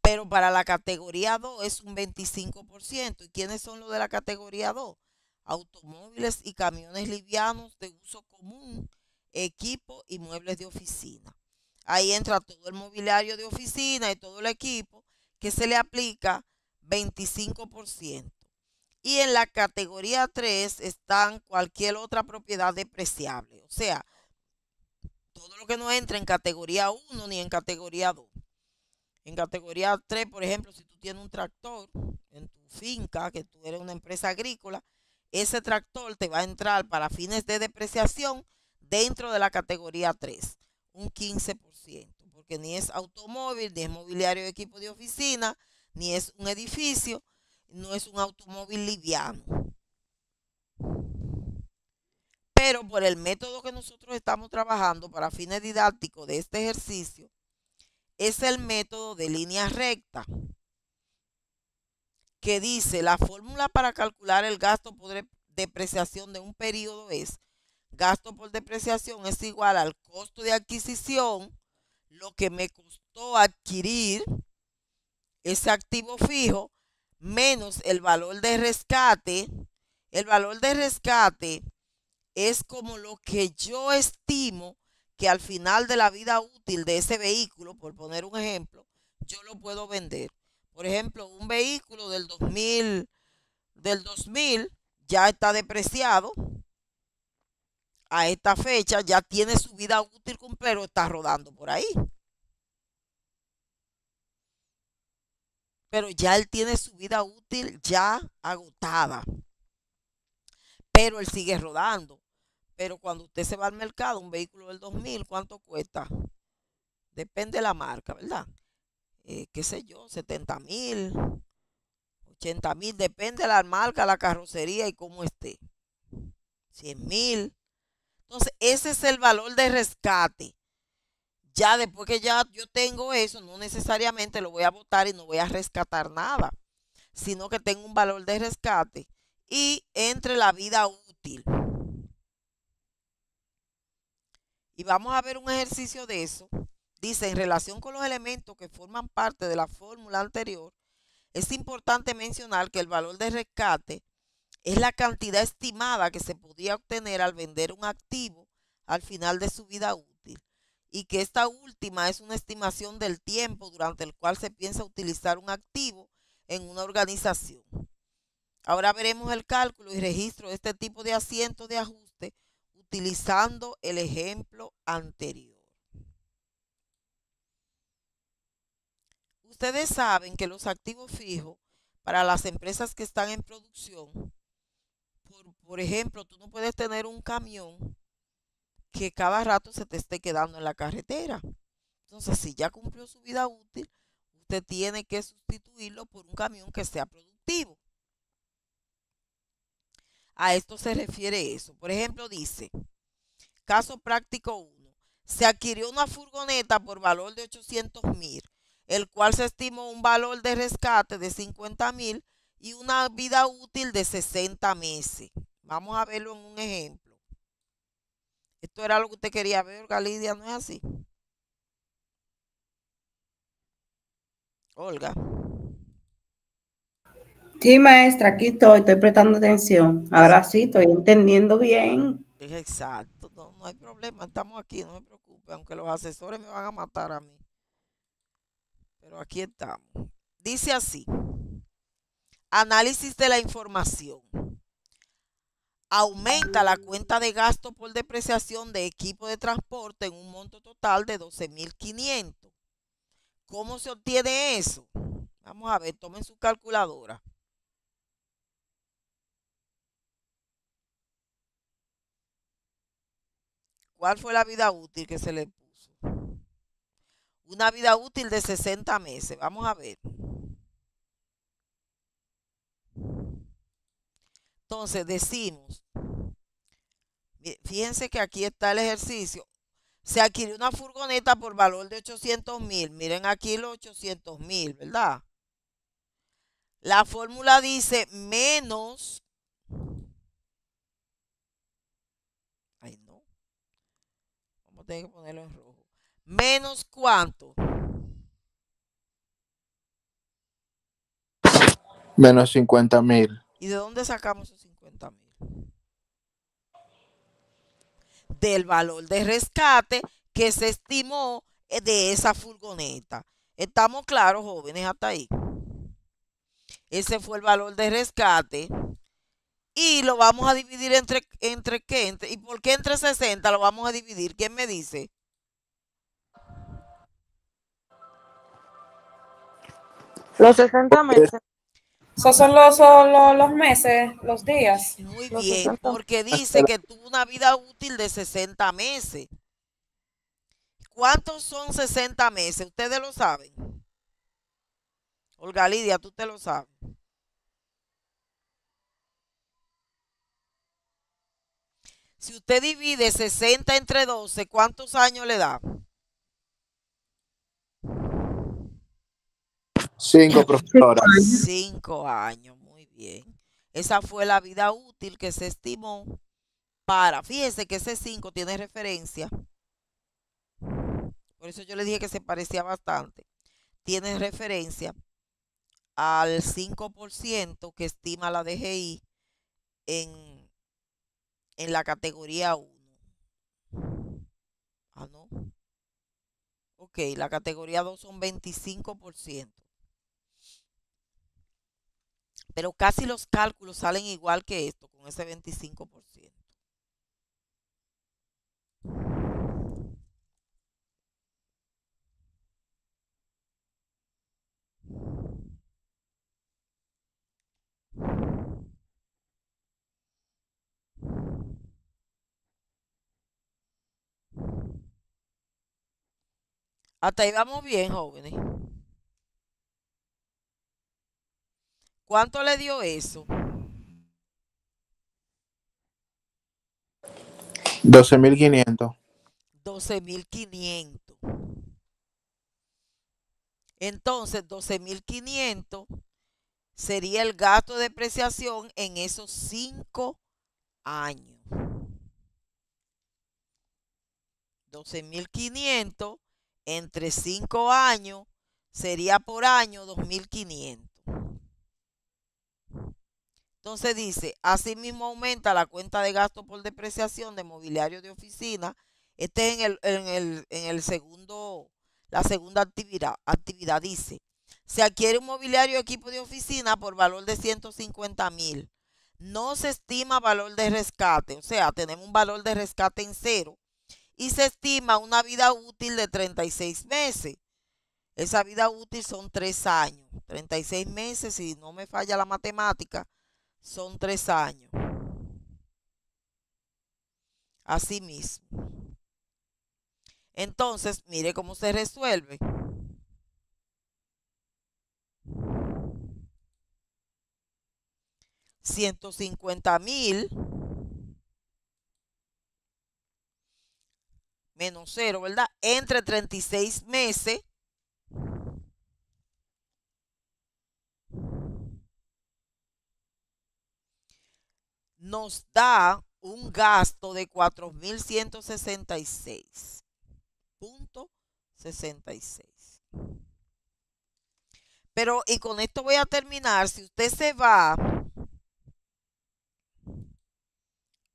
Pero para la categoría 2 es un 25%. ¿Y quiénes son los de la categoría 2? Automóviles y camiones livianos de uso común, equipo y muebles de oficina. Ahí entra todo el mobiliario de oficina y todo el equipo que se le aplica 25%. Y en la categoría 3 están cualquier otra propiedad depreciable. O sea, todo lo que no entra en categoría 1 ni en categoría 2. En categoría 3, por ejemplo, si tú tienes un tractor en tu finca, que tú eres una empresa agrícola, ese tractor te va a entrar para fines de depreciación dentro de la categoría 3, un 15%, porque ni es automóvil, ni es mobiliario de equipo de oficina, ni es un edificio, no es un automóvil liviano. Pero por el método que nosotros estamos trabajando para fines didácticos de este ejercicio, es el método de línea recta, que dice la fórmula para calcular el gasto por depreciación de un periodo es gasto por depreciación es igual al costo de adquisición, lo que me costó adquirir ese activo fijo menos el valor de rescate. El valor de rescate es como lo que yo estimo que al final de la vida útil de ese vehículo, por poner un ejemplo, yo lo puedo vender. Por ejemplo, un vehículo del 2000 ya está depreciado a esta fecha, ya tiene su vida útil completa, está rodando por ahí. Pero ya él tiene su vida útil ya agotada. Pero él sigue rodando. Pero cuando usted se va al mercado, un vehículo del 2000, ¿cuánto cuesta? Depende de la marca, ¿verdad? Qué sé yo, 70,000, 80,000, depende de la marca, la carrocería y cómo esté. 100,000. Entonces, ese es el valor de rescate. Ya después que ya yo tengo eso, no necesariamente lo voy a botar y no voy a rescatar nada, sino que tengo un valor de rescate y entre la vida útil. Y vamos a ver un ejercicio de eso. Dice, en relación con los elementos que forman parte de la fórmula anterior, es importante mencionar que el valor de rescate es la cantidad estimada que se podía obtener al vender un activo al final de su vida útil y que esta última es una estimación del tiempo durante el cual se piensa utilizar un activo en una organización. Ahora veremos el cálculo y registro de este tipo de asientos de ajuste utilizando el ejemplo anterior. Ustedes saben que los activos fijos para las empresas que están en producción, por ejemplo, tú no puedes tener un camión que cada rato se te esté quedando en la carretera. Entonces, si ya cumplió su vida útil, usted tiene que sustituirlo por un camión que sea productivo. A esto se refiere eso. Por ejemplo, dice, caso práctico 1, se adquirió una furgoneta por valor de 800,000, el cual se estimó un valor de rescate de 50,000 y una vida útil de 60 meses. Vamos a verlo en un ejemplo. Esto era lo que usted quería ver, Olga Lidia, ¿no es así? Olga. Sí, maestra, aquí estoy prestando atención. Ahora sí, estoy entendiendo bien. Exacto, no hay problema, estamos aquí, no me preocupe, aunque los asesores me van a matar a mí. Pero aquí estamos. Dice así, análisis de la información. Aumenta la cuenta de gasto por depreciación de equipo de transporte en un monto total de 12,500. ¿Cómo se obtiene eso? Vamos a ver, tomen su calculadora. ¿Cuál fue la vida útil que se le puso? Una vida útil de 60 meses. Vamos a ver. Entonces decimos, fíjense que aquí está el ejercicio. Se adquirió una furgoneta por valor de 800,000. Miren aquí los 800,000, ¿verdad? La fórmula dice menos. Ay, no. Vamos a tener que ponerlo en rojo. ¿Menos cuánto? Menos 50,000. ¿Y de dónde sacamos esos 50,000? Del valor de rescate que se estimó de esa furgoneta. ¿Estamos claros, jóvenes, hasta ahí? Ese fue el valor de rescate. Y lo vamos a dividir entre ¿qué? ¿Y por qué entre 60 lo vamos a dividir? ¿Quién me dice? Los 60 meses. Esos son los meses, los días. Muy Los bien, 60. porque dice que tuvo una vida útil de 60 meses. ¿Cuántos son 60 meses? Ustedes lo saben. Olga Lidia, tú te lo sabes. Si usted divide 60 entre 12, ¿cuántos años le da? 5, profesora. 5 años, muy bien. Esa fue la vida útil que se estimó para, fíjese que ese 5 tiene referencia Por eso yo le dije que se parecía bastante. Tiene referencia al 5% que estima la DGI en la categoría 1. Ah, no. Ok, la categoría 2 son 25%. Pero casi los cálculos salen igual que esto, con ese 25%. Hasta ahí vamos bien, jóvenes. ¿Cuánto le dio eso? 12.500. 12.500. Entonces, 12.500 sería el gasto de depreciación en esos 5 años. 12.500 entre 5 años sería por año 2.500. Entonces dice, asimismo aumenta la cuenta de gasto por depreciación de mobiliario de oficina. Este es en el segundo, la segunda actividad dice, se adquiere un mobiliario de equipo de oficina por valor de 150,000. No se estima valor de rescate, o sea, tenemos un valor de rescate en cero y se estima una vida útil de 36 meses. Esa vida útil son 3 años. 36 meses, si no me falla la matemática, son 3 años. Así mismo. Entonces, mire cómo se resuelve. $150,000 menos 0, ¿verdad? Entre 36 meses nos da un gasto de 4.166.66. Pero, y con esto voy a terminar, si usted se va,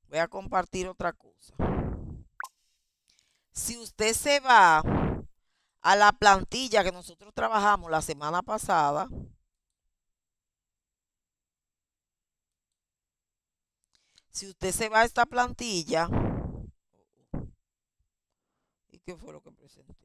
voy a compartir otra cosa. Si usted se va a la plantilla que nosotros trabajamos la semana pasada, si usted se va a esta plantilla, ¿y qué fue lo que presenté?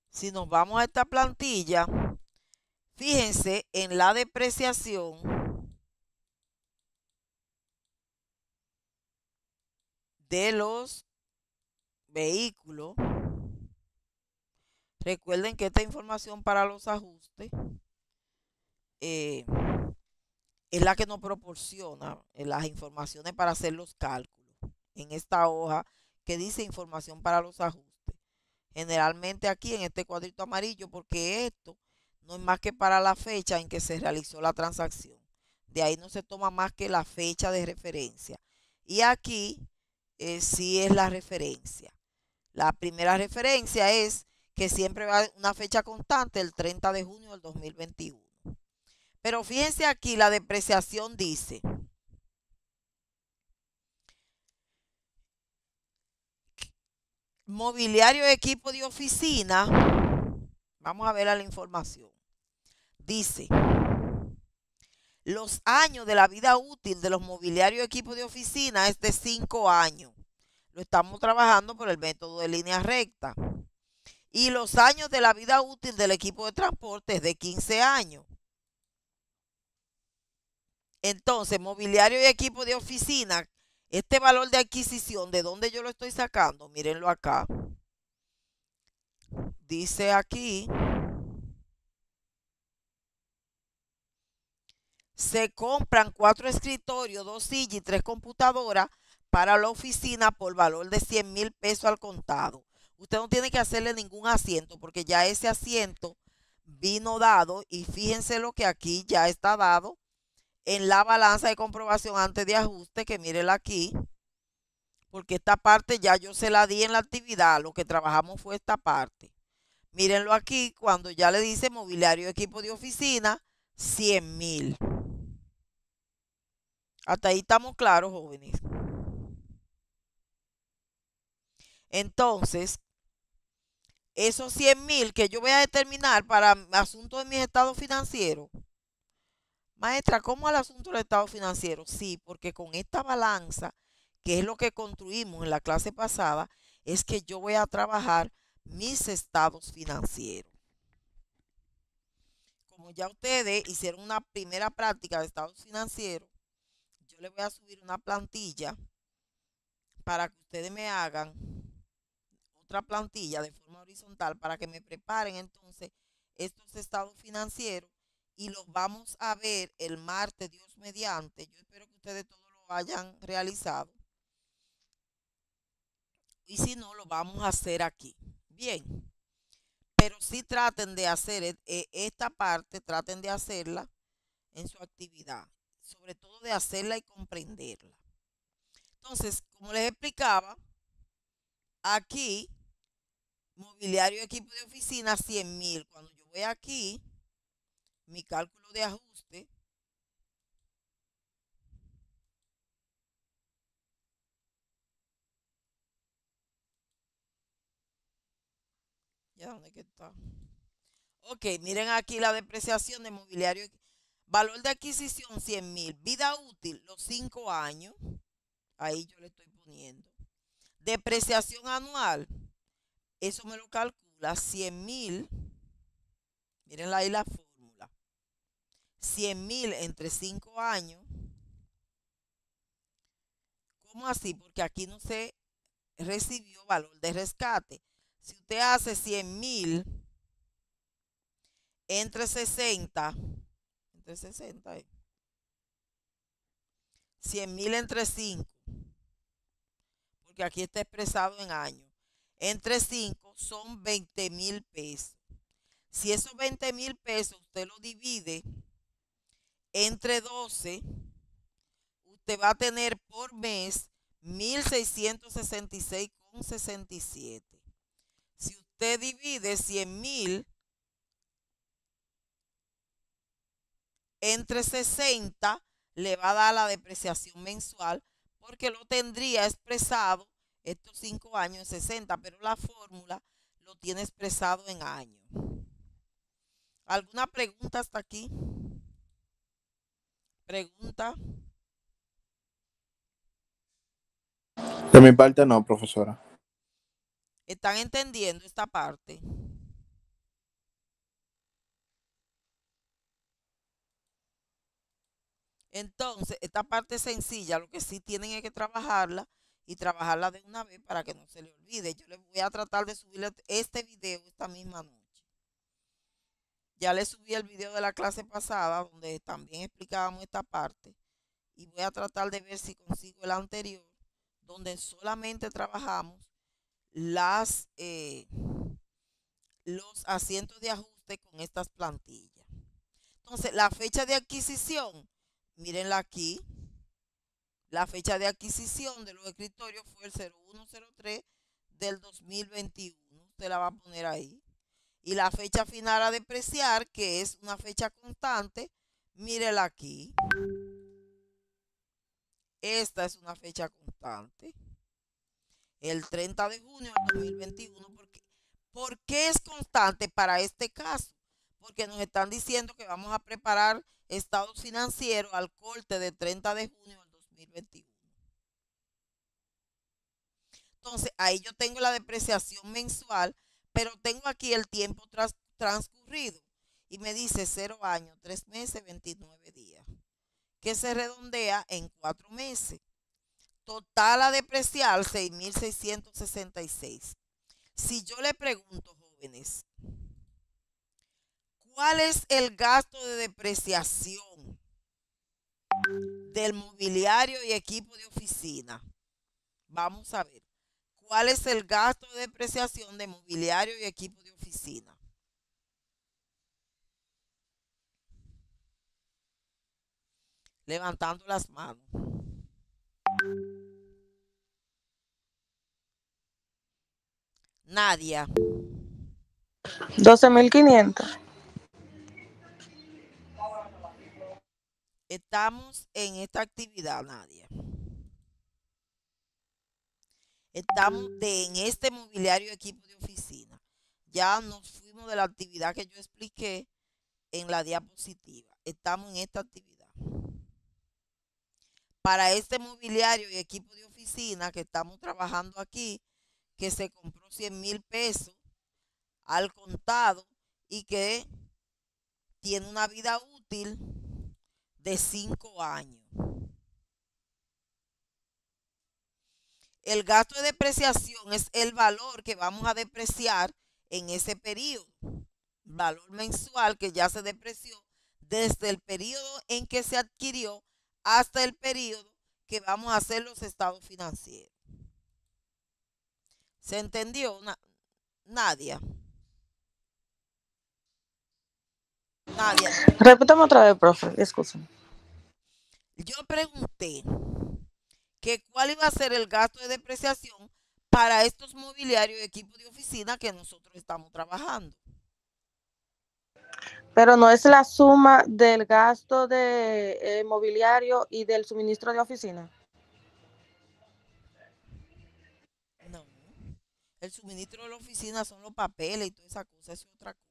Si nos vamos a esta plantilla, fíjense en la depreciación de los vehículos. Recuerden que esta información para los ajustes es la que nos proporciona las informaciones para hacer los cálculos en esta hoja que dice información para los ajustes. Generalmente aquí en este cuadrito amarillo, porque esto no es más que para la fecha en que se realizó la transacción. De ahí no se toma más que la fecha de referencia. Y aquí sí es la referencia. La primera referencia es que siempre va una fecha constante, el 30 de junio del 2021. Pero fíjense aquí, la depreciación dice, mobiliario de equipo de oficina, vamos a ver la información, dice, los años de la vida útil de los mobiliarios de equipo de oficina es de 5 años. Lo estamos trabajando por el método de línea recta. Y los años de la vida útil del equipo de transporte es de 15 años. Entonces, mobiliario y equipo de oficina, este valor de adquisición, ¿de dónde yo lo estoy sacando? Mírenlo acá. Dice aquí, se compran 4 escritorios, 2 sillas y 3 computadoras para la oficina por valor de 100,000 pesos al contado. usted no tiene que hacerle ningún asiento porque ya ese asiento vino dado y fíjense lo que aquí ya está dado en la balanza de comprobación antes de ajuste, que mírenla aquí, porque esta parte ya yo se la di en la actividad, lo que trabajamos fue esta parte. Mírenlo aquí cuando ya le dice mobiliario equipo de oficina, 100,000. Hasta ahí estamos claros, jóvenes. Entonces, esos 100,000 que yo voy a determinar para asunto de mis estados financieros. Maestra, ¿cómo al asunto del estado financiero? Sí, porque con esta balanza, que es lo que construimos en la clase pasada, es que yo voy a trabajar mis estados financieros. Como ya ustedes hicieron una primera práctica de estados financieros, yo les voy a subir una plantilla para que ustedes me hagan otra plantilla de forma horizontal para que me preparen entonces estos estados financieros y los vamos a ver el martes, Dios mediante. Yo espero que ustedes todos lo hayan realizado. Y si no, lo vamos a hacer aquí. Bien. Pero sí traten de hacer esta parte, traten de hacerla en su actividad. Sobre todo de hacerla y comprenderla. Entonces, como les explicaba, aquí, mobiliario equipo de oficina, 100,000. Cuando yo voy aquí, mi cálculo de ajuste, ¿ya dónde que está? Ok, miren aquí la depreciación de mobiliario. Valor de adquisición, 100,000. Vida útil, los 5 años. Ahí yo le estoy poniendo. Depreciación anual, eso me lo calcula 100,000. Miren ahí la fórmula. 100,000 entre 5 años. ¿Cómo así? Porque aquí no se recibió valor de rescate. Si usted hace 100,000 entre 60, 100,000 entre 5, porque aquí está expresado en años, entre 5 son 20,000 pesos. Si esos 20,000 pesos usted lo divide entre 12, usted va a tener por mes 1,666,67. Si usted divide 100,000 entre 60, le va a dar la depreciación mensual porque lo tendría expresado estos 5 años en 60, pero la fórmula lo tiene expresado en años. ¿Alguna pregunta hasta aquí? ¿Pregunta? De mi parte no, profesora. ¿Están entendiendo esta parte? Entonces, esta parte es sencilla, lo que sí tienen es que trabajarla y trabajarla de una vez para que no se le olvide. Yo les voy a tratar de subir este video esta misma noche. Ya les subí el video de la clase pasada donde también explicábamos esta parte y voy a tratar de ver si consigo el anterior donde solamente trabajamos los asientos de ajuste con estas plantillas. Entonces, la fecha de adquisición, mírenla aquí. La fecha de adquisición de los escritorios fue el 0103 del 2021. Usted la va a poner ahí. Y la fecha final a depreciar, que es una fecha constante, mírenla aquí. Esta es una fecha constante. El 30 de junio del 2021. ¿Por qué es constante para este caso? Porque nos están diciendo que vamos a preparar estados financieros al corte de 30 de junio del 2021. Entonces, ahí yo tengo la depreciación mensual, pero tengo aquí el tiempo transcurrido. Y me dice 0 años, 3 meses, 29 días. Que se redondea en 4 meses. Total a depreciar, 6,666. Si yo le pregunto, jóvenes, ¿cuál es el gasto de depreciación del mobiliario y equipo de oficina? Vamos a ver. ¿Cuál es el gasto de depreciación de mobiliario y equipo de oficina? Levantando las manos. Nadia. 12.500. Estamos en esta actividad, Nadia. Estamos en este mobiliario y equipo de oficina. Ya nos fuimos de la actividad que yo expliqué en la diapositiva. Estamos en esta actividad. Para este mobiliario y equipo de oficina que estamos trabajando aquí, que se compró 100,000 pesos al contado y que tiene una vida útil de 5 años. El gasto de depreciación es el valor que vamos a depreciar en ese periodo. Valor mensual que ya se depreció desde el periodo en que se adquirió hasta el periodo que vamos a hacer los estados financieros. ¿Se entendió, Nadia? Nadia, Repítame otra vez, profe. Excusa. yo pregunté que cuál iba a ser el gasto de depreciación para estos mobiliarios y equipos de oficina que nosotros estamos trabajando. Pero no es la suma del gasto de mobiliario y del suministro de oficina. No. El suministro de la oficina son los papeles y toda esa cosa, eso es otra cosa.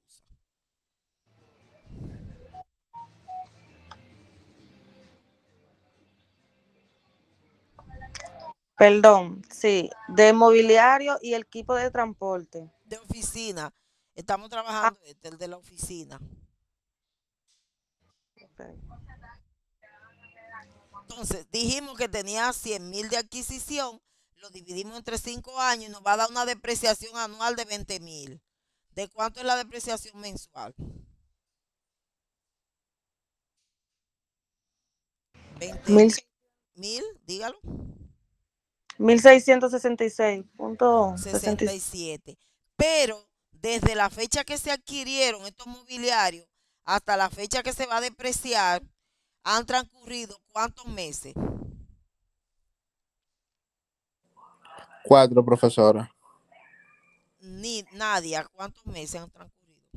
Perdón, sí, de mobiliario y el equipo de transporte. De oficina. Estamos trabajando el de la oficina. Okay. Entonces, dijimos que tenía 100,000 de adquisición, lo dividimos entre 5 años y nos va a dar una depreciación anual de 20,000. ¿De cuánto es la depreciación mensual? 20,000, dígalo. 1.666.67. 67. Pero desde la fecha que se adquirieron estos mobiliarios hasta la fecha que se va a depreciar, han transcurrido ¿cuántos meses? 4, profesora. Nadia, ¿cuántos meses han transcurrido?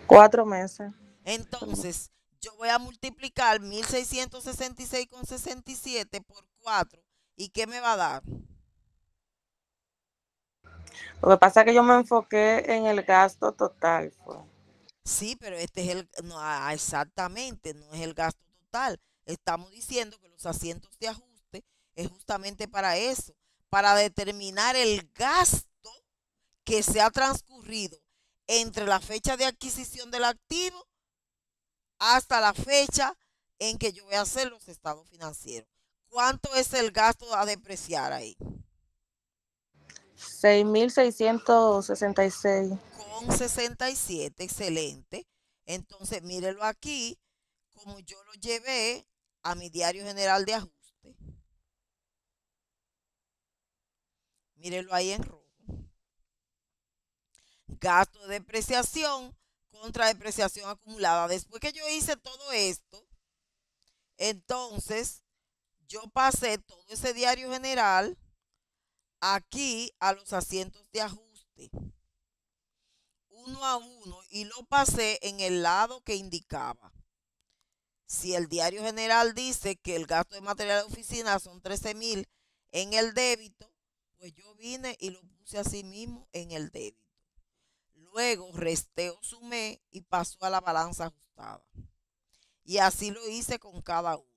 4 meses. Entonces, yo voy a multiplicar 1.666,67 por 4. ¿Y qué me va a dar? Lo que pasa es que yo me enfoqué en el gasto total. Sí, pero este es no, exactamente, no es el gasto total. Estamos diciendo que los asientos de ajuste es justamente para eso, para determinar el gasto que se ha transcurrido entre la fecha de adquisición del activo hasta la fecha en que yo voy a hacer los estados financieros. ¿Cuánto es el gasto a depreciar ahí? 6.666. Con 67, excelente. Entonces, mírelo aquí, como yo lo llevé a mi diario general de ajuste. Mírelo ahí en rojo. Gasto de depreciación contra depreciación acumulada. Después que yo hice todo esto, entonces yo pasé todo ese diario general aquí a los asientos de ajuste, uno a uno, y lo pasé en el lado que indicaba. Si el diario general dice que el gasto de material de oficina son 13,000 en el débito, pues yo vine y lo puse así mismo en el débito. Luego resté o sumé y pasó a la balanza ajustada. Y así lo hice con cada uno.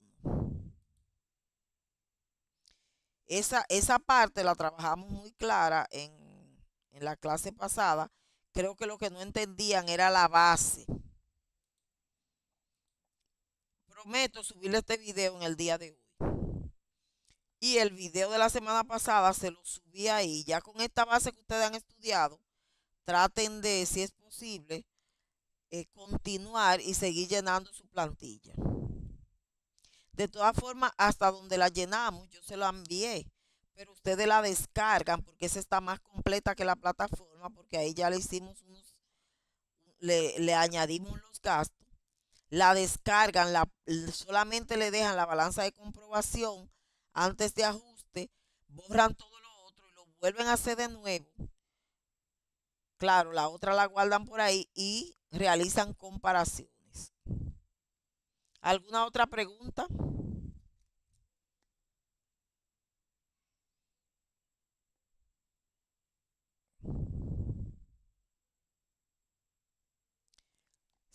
Esa parte la trabajamos muy clara en la clase pasada. Creo que lo que no entendían era la base. Prometo subirle este video en el día de hoy. Y el video de la semana pasada se lo subí ahí. Ya con esta base que ustedes han estudiado, traten de, si es posible, continuar y seguir llenando su plantilla. De todas formas, hasta donde la llenamos, yo se la envié, pero ustedes la descargan porque esa está más completa que la plataforma, porque ahí ya le hicimos le añadimos los gastos. La descargan, solamente le dejan la balanza de comprobación antes de ajuste, borran todo lo otro y lo vuelven a hacer de nuevo. Claro, la otra la guardan por ahí y realizan comparaciones. ¿Alguna otra pregunta?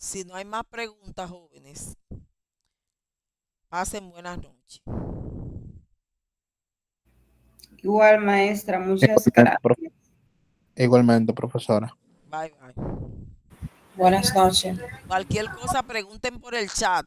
Si no hay más preguntas, jóvenes, pasen buenas noches. Igual, maestra, muchas gracias. Igualmente, profesora. Bye, bye. Buenas noches. Cualquier cosa pregunten por el chat.